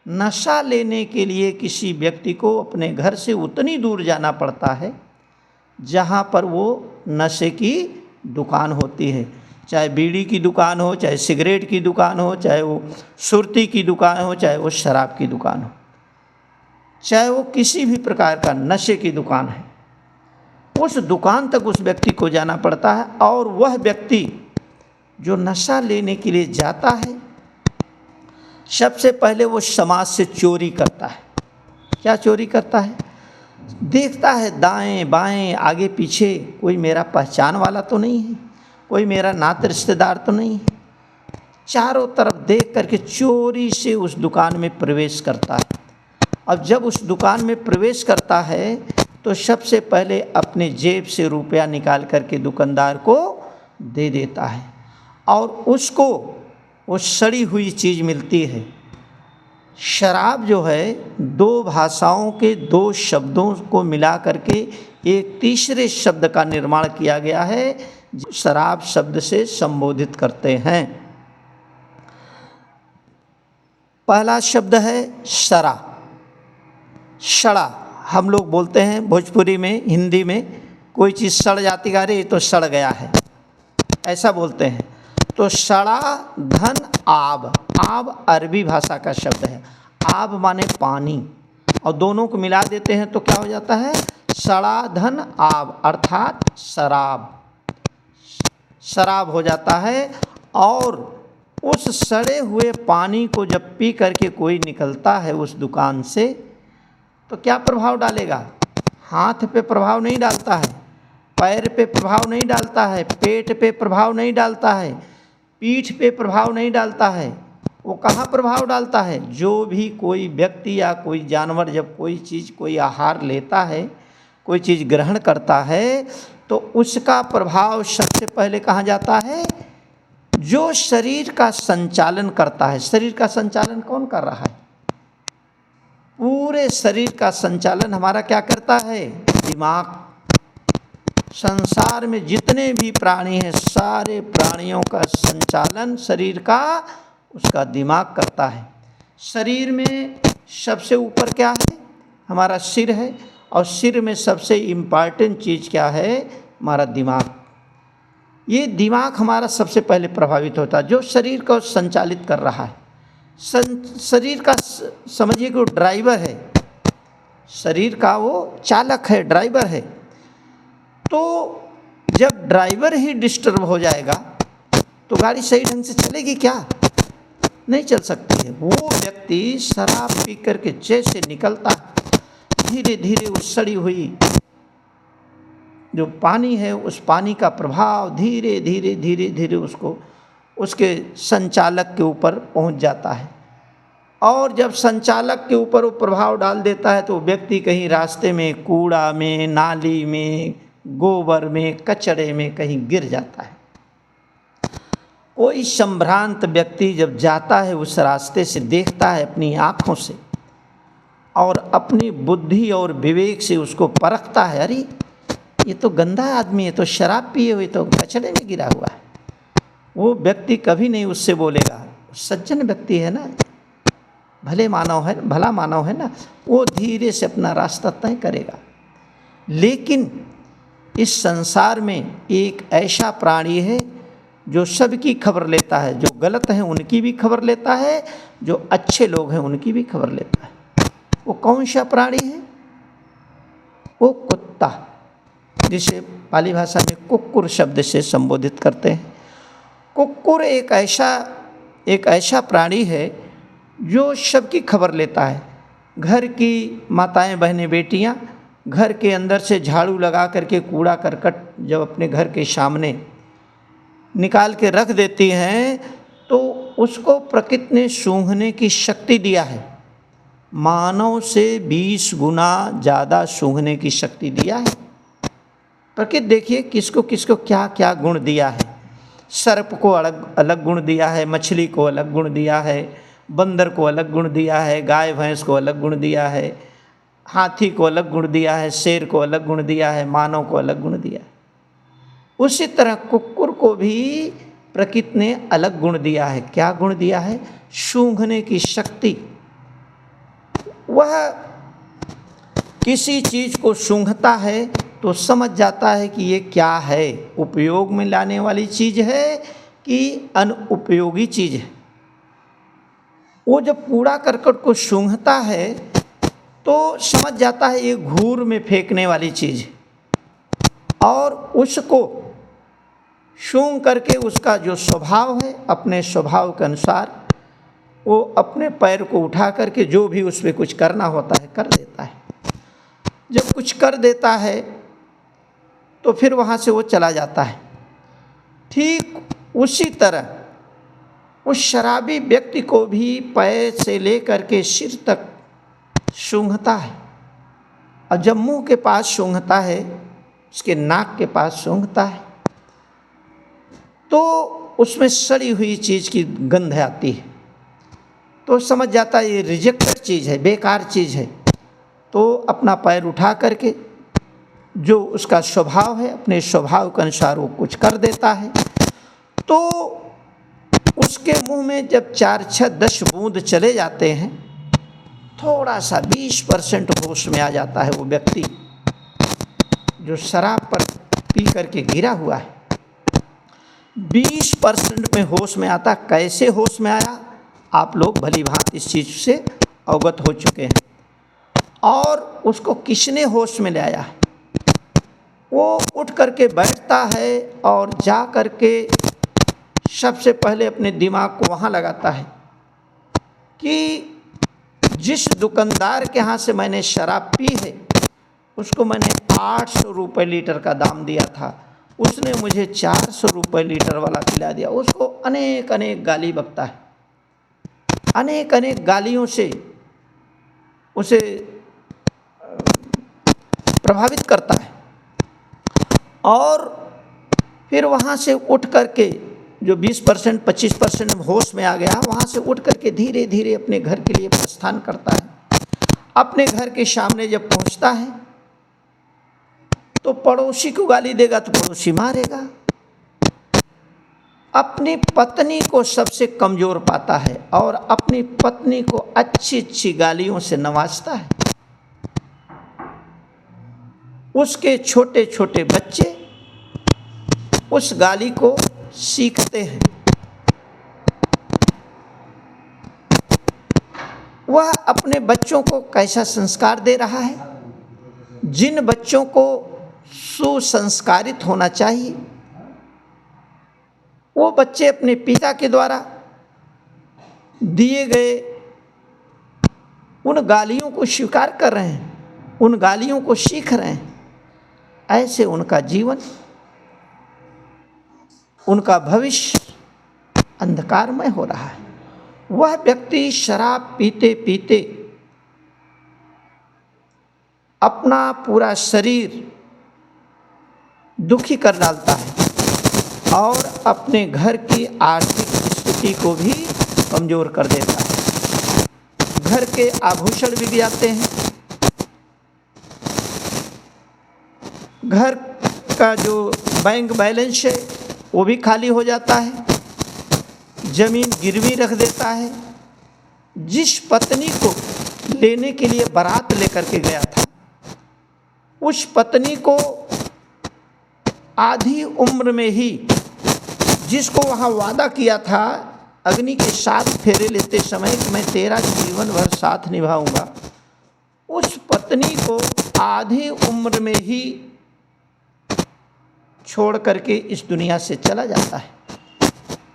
नशा लेने के लिए किसी व्यक्ति को अपने घर से उतनी दूर जाना पड़ता है जहाँ पर वो नशे की दुकान होती है, चाहे बीड़ी की दुकान हो, चाहे सिगरेट की दुकान हो, चाहे वो सुरती की दुकान हो, चाहे वो शराब की दुकान हो, चाहे वो किसी भी प्रकार का नशे की दुकान है, उस दुकान तक उस व्यक्ति को जाना पड़ता है। और वह व्यक्ति जो नशा लेने के लिए जाता है, सबसे पहले वो समाज से चोरी करता है। क्या चोरी करता है? देखता है दाएं बाएं आगे पीछे, कोई मेरा पहचान वाला तो नहीं है, कोई मेरा नाते रिश्तेदार तो नहीं है। चारों तरफ देख करके चोरी से उस दुकान में प्रवेश करता है। अब जब उस दुकान में प्रवेश करता है तो सबसे पहले अपने जेब से रुपया निकाल करके दुकानदार को दे देता है, और उसको वो सड़ी हुई चीज़ मिलती है। शराब जो है दो भाषाओं के दो शब्दों को मिला करके एक तीसरे शब्द का निर्माण किया गया है, शराब शब्द से संबोधित करते हैं। पहला शब्द है सड़ा। सड़ा हम लोग बोलते हैं भोजपुरी में, हिंदी में, कोई चीज़ सड़ जाती है, अरे तो सड़ गया है, ऐसा बोलते हैं। तो सड़ा धन आब, आब अरबी भाषा का शब्द है। आब माने पानी, और दोनों को मिला देते हैं तो क्या हो जाता है? सड़ा धन आब, अर्थात शराब, शराब हो जाता है। और उस सड़े हुए पानी को जब पी करके कोई निकलता है उस दुकान से, तो क्या प्रभाव डालेगा? हाथ पे प्रभाव नहीं डालता है, पैर पे प्रभाव नहीं डालता है, पेट पे प्रभाव नहीं डालता है, पीठ पे प्रभाव नहीं डालता है। वो कहाँ प्रभाव डालता है? जो भी कोई व्यक्ति या कोई जानवर जब कोई चीज़, कोई आहार लेता है, कोई चीज़ ग्रहण करता है, तो उसका प्रभाव सबसे पहले कहाँ जाता है? जो शरीर का संचालन करता है। शरीर का संचालन कौन कर रहा है? पूरे शरीर का संचालन हमारा क्या करता है? दिमाग। संसार में जितने भी प्राणी हैं, सारे प्राणियों का संचालन शरीर का उसका दिमाग करता है। शरीर में सबसे ऊपर क्या है? हमारा सिर है, और सिर में सबसे इम्पॉर्टेंट चीज़ क्या है? हमारा दिमाग। ये दिमाग हमारा सबसे पहले प्रभावित होता है, जो शरीर को संचालित कर रहा है। शरीर का समझिए कि वो ड्राइवर है, शरीर का वो चालक है, ड्राइवर है। तो जब ड्राइवर ही डिस्टर्ब हो जाएगा तो गाड़ी सही ढंग से चलेगी क्या? नहीं चल सकती है। वो व्यक्ति शराब पी करके जैसे निकलता, धीरे धीरे उस सड़ी हुई जो पानी है, उस पानी का प्रभाव धीरे धीरे धीरे धीरे उसको उसके संचालक के ऊपर पहुंच जाता है। और जब संचालक के ऊपर वो प्रभाव डाल देता है तो व्यक्ति कहीं रास्ते में, कूड़ा में, नाली में, गोबर में, कचड़े में कहीं गिर जाता है। कोई संभ्रांत व्यक्ति जब जाता है उस रास्ते से, देखता है अपनी आँखों से और अपनी बुद्धि और विवेक से उसको परखता है, अरे ये तो गंदा आदमी है, तो शराब पिए हुए, तो कचड़े में गिरा हुआ है। वो व्यक्ति कभी नहीं उससे बोलेगा, सज्जन व्यक्ति है ना, भले मानव है, भला मानव है ना, वो धीरे से अपना रास्ता तय करेगा। लेकिन इस संसार में एक ऐसा प्राणी है जो सबकी खबर लेता है, जो गलत है उनकी भी खबर लेता है, जो अच्छे लोग हैं उनकी भी खबर लेता है। वो कौन सा प्राणी है? वो कुत्ता, जिसे पाली भाषा में कुक्कुर शब्द से संबोधित करते हैं। कुक्कुर एक ऐसा प्राणी है जो सबकी खबर लेता है। घर की माताएं, बहनें, बेटियां घर के अंदर से झाड़ू लगा करके कूड़ा करकट जब अपने घर के सामने निकाल के रख देती हैं तो उसको प्रकृति ने सूंघने की शक्ति दिया है। मानव से 20 गुना ज़्यादा सूंघने की शक्ति दिया है। प्रकृति देखिए किसको किसको क्या क्या गुण दिया है। सर्प को अलग अलग गुण दिया है, मछली को अलग गुण दिया है, बंदर को अलग गुण दिया है, गाय भैंस को अलग गुण दिया है, हाथी को अलग गुण दिया है, शेर को अलग गुण दिया है, मानव को अलग गुण दिया है। उसी तरह कुक्कुर को भी प्रकृति ने अलग गुण दिया है। क्या गुण दिया है? सूंघने की शक्ति। वह किसी चीज़ को सूंघता है तो समझ जाता है कि ये क्या है, उपयोग में लाने वाली चीज़ है कि अनुपयोगी चीज़ है। वो जब कूड़ा करकट को सूंघता है तो समझ जाता है ये घूर में फेंकने वाली चीज़ है, और उसको सूंघ करके उसका जो स्वभाव है, अपने स्वभाव के अनुसार वो अपने पैर को उठा करके जो भी उस पर कुछ करना होता है कर देता है। जब कुछ कर देता है तो फिर वहाँ से वो चला जाता है। ठीक उसी तरह उस शराबी व्यक्ति को भी पैर से लेकर के सिर तक सूंघता है, और जब मुंह के पास सूंघता है, उसके नाक के पास सूंघता है, तो उसमें सड़ी हुई चीज़ की गंध आती है, तो समझ जाता है ये रिजेक्टेड चीज़ है, बेकार चीज़ है। तो अपना पैर उठा करके जो उसका स्वभाव है, अपने स्वभाव के अनुसार वो कुछ कर देता है। तो उसके मुंह में जब 4, 6, 10 बूंद चले जाते हैं, थोड़ा सा 20% होश में आ जाता है वो व्यक्ति जो शराब पर पी करके गिरा हुआ है। 20% में होश में आता। कैसे होश में आया, आप लोग भली भांति इस चीज़ से अवगत हो चुके हैं। और उसको किसने होश में ले आया है, वो उठ करके बैठता है और जा करके सबसे पहले अपने दिमाग को वहाँ लगाता है कि जिस दुकानदार के यहाँ से मैंने शराब पी है उसको मैंने 800 रुपये लीटर का दाम दिया था, उसने मुझे 400 रुपये लीटर वाला पिला दिया। उसको अनेक अनेक गाली बकता है, अनेक अनेक गालियों से उसे प्रभावित करता है। और फिर वहाँ से उठ करके जो 20% 25% होश में आ गया, वहाँ से उठ करके धीरे धीरे अपने घर के लिए प्रस्थान करता है। अपने घर के सामने जब पहुँचता है तो पड़ोसी को गाली देगा तो पड़ोसी मारेगा। अपनी पत्नी को सबसे कमज़ोर पाता है और अपनी पत्नी को अच्छी अच्छी गालियों से नवाजता है। उसके छोटे छोटे बच्चे उस गाली को सीखते हैं। वह अपने बच्चों को कैसा संस्कार दे रहा है, जिन बच्चों को सुसंस्कारित होना चाहिए वो बच्चे अपने पिता के द्वारा दिए गए उन गालियों को स्वीकार कर रहे हैं, उन गालियों को सीख रहे हैं। ऐसे उनका जीवन, उनका भविष्य अंधकारमय हो रहा है। वह व्यक्ति शराब पीते पीते अपना पूरा शरीर दुखी कर डालता है और अपने घर की आर्थिक स्थिति को भी कमज़ोर कर देता है। घर के आभूषण बिक जाते हैं, घर का जो बैंक बैलेंस है वो भी खाली हो जाता है, ज़मीन गिरवी रख देता है। जिस पत्नी को लेने के लिए बारात लेकर के गया था, उस पत्नी को आधी उम्र में ही, जिसको वहाँ वादा किया था अग्नि के 7 फेरे लेते समय कि मैं तेरा जीवन भर साथ निभाऊंगा, उस पत्नी को आधी उम्र में ही छोड़ करके इस दुनिया से चला जाता है।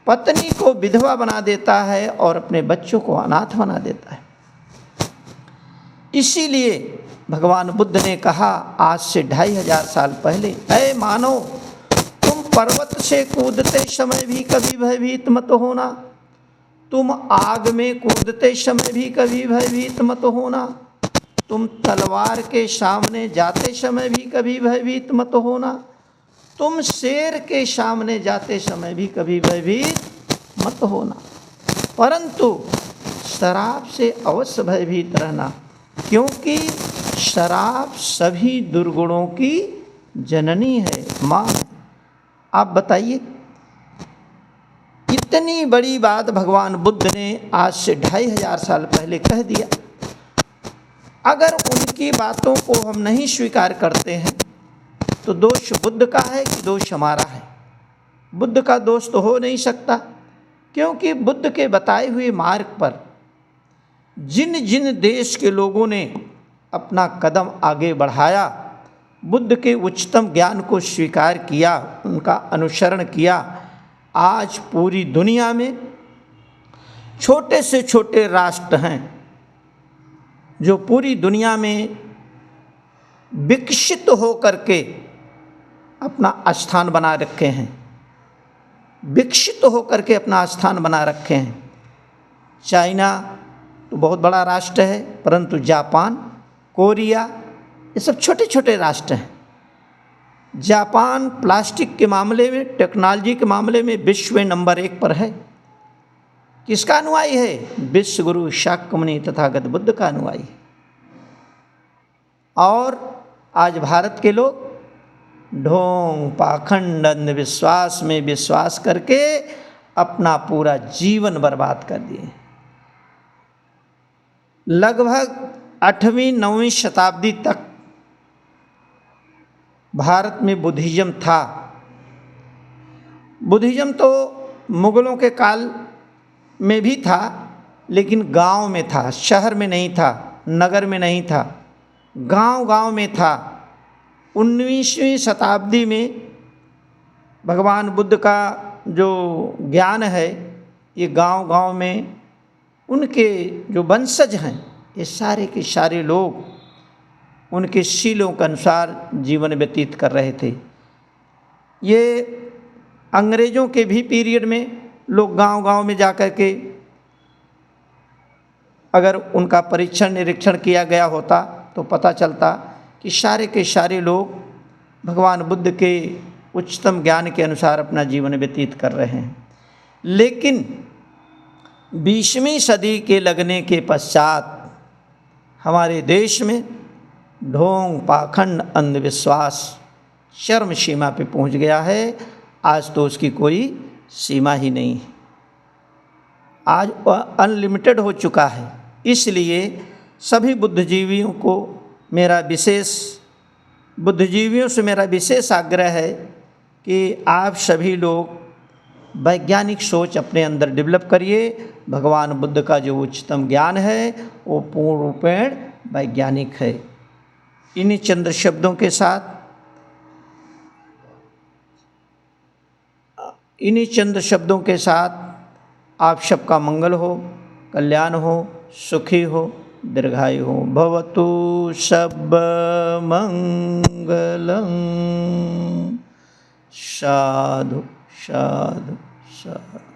पत्नी को विधवा बना देता है और अपने बच्चों को अनाथ बना देता है। इसीलिए भगवान बुद्ध ने कहा आज से 2500 साल पहले, ऐ मानव, तुम पर्वत से कूदते समय भी कभी भयभीत मत होना, तुम आग में कूदते समय भी कभी भयभीत मत होना, तुम तलवार के सामने जाते समय भी कभी भयभीत मत होना, तुम शेर के सामने जाते समय भी कभी भयभीत मत होना, परंतु शराब से अवश्य भयभीत रहना, क्योंकि शराब सभी दुर्गुणों की जननी है, माँ। आप बताइए, इतनी बड़ी बात भगवान बुद्ध ने आज से 2500 साल पहले कह दिया। अगर उनकी बातों को हम नहीं स्वीकार करते हैं तो दोष बुद्ध का है कि दोष हमारा है? बुद्ध का दोष तो हो नहीं सकता, क्योंकि बुद्ध के बताए हुए मार्ग पर जिन जिन देश के लोगों ने अपना कदम आगे बढ़ाया, बुद्ध के उच्चतम ज्ञान को स्वीकार किया, उनका अनुसरण किया, आज पूरी दुनिया में छोटे से छोटे राष्ट्र हैं जो पूरी दुनिया में विकसित होकर के अपना स्थान बना रखे हैं, विकसित होकर के अपना स्थान बना रखे हैं। चाइना तो बहुत बड़ा राष्ट्र है, परंतु जापान, कोरिया, ये सब छोटे छोटे राष्ट्र हैं। जापान प्लास्टिक के मामले में, टेक्नोलॉजी के मामले में विश्व में नंबर 1 पर है। किसका अनुयायी है? विश्व गुरु शाक्यमुनि तथागत बुद्ध का अनुयायी। और आज भारत के लोग ढोंग, पाखंड, अंधविश्वास में विश्वास करके अपना पूरा जीवन बर्बाद कर दिए। लगभग 8वीं 9वीं शताब्दी तक भारत में बुद्धिज़्म था। बुद्धिज़्म तो मुगलों के काल में भी था, लेकिन गांव में था, शहर में नहीं था, नगर में नहीं था, गांव गांव में था। 19वीं शताब्दी में भगवान बुद्ध का जो ज्ञान है, ये गांव गांव में उनके जो वंशज हैं, ये सारे के सारे लोग उनके शीलों के अनुसार जीवन व्यतीत कर रहे थे। ये अंग्रेज़ों के भी पीरियड में लोग गांव-गांव में जाकर के अगर उनका परीक्षण निरीक्षण किया गया होता तो पता चलता कि सारे के सारे लोग भगवान बुद्ध के उच्चतम ज्ञान के अनुसार अपना जीवन व्यतीत कर रहे हैं। लेकिन 20वीं सदी के लगने के पश्चात हमारे देश में ढोंग, पाखंड, अंधविश्वास चरम सीमा पे पहुंच गया है। आज तो उसकी कोई सीमा ही नहीं है, आज अनलिमिटेड हो चुका है। इसलिए सभी बुद्धिजीवियों से मेरा विशेष आग्रह है कि आप सभी लोग वैज्ञानिक सोच अपने अंदर डेवलप करिए। भगवान बुद्ध का जो उच्चतम ज्ञान है वो पूर्ण रूपेण वैज्ञानिक है। इन्हीं चंद्र शब्दों के साथ आप सबका मंगल हो, कल्याण हो, सुखी हो, दीर्घायु हो। भवतु सब मंगलम। साधु साधु साधु।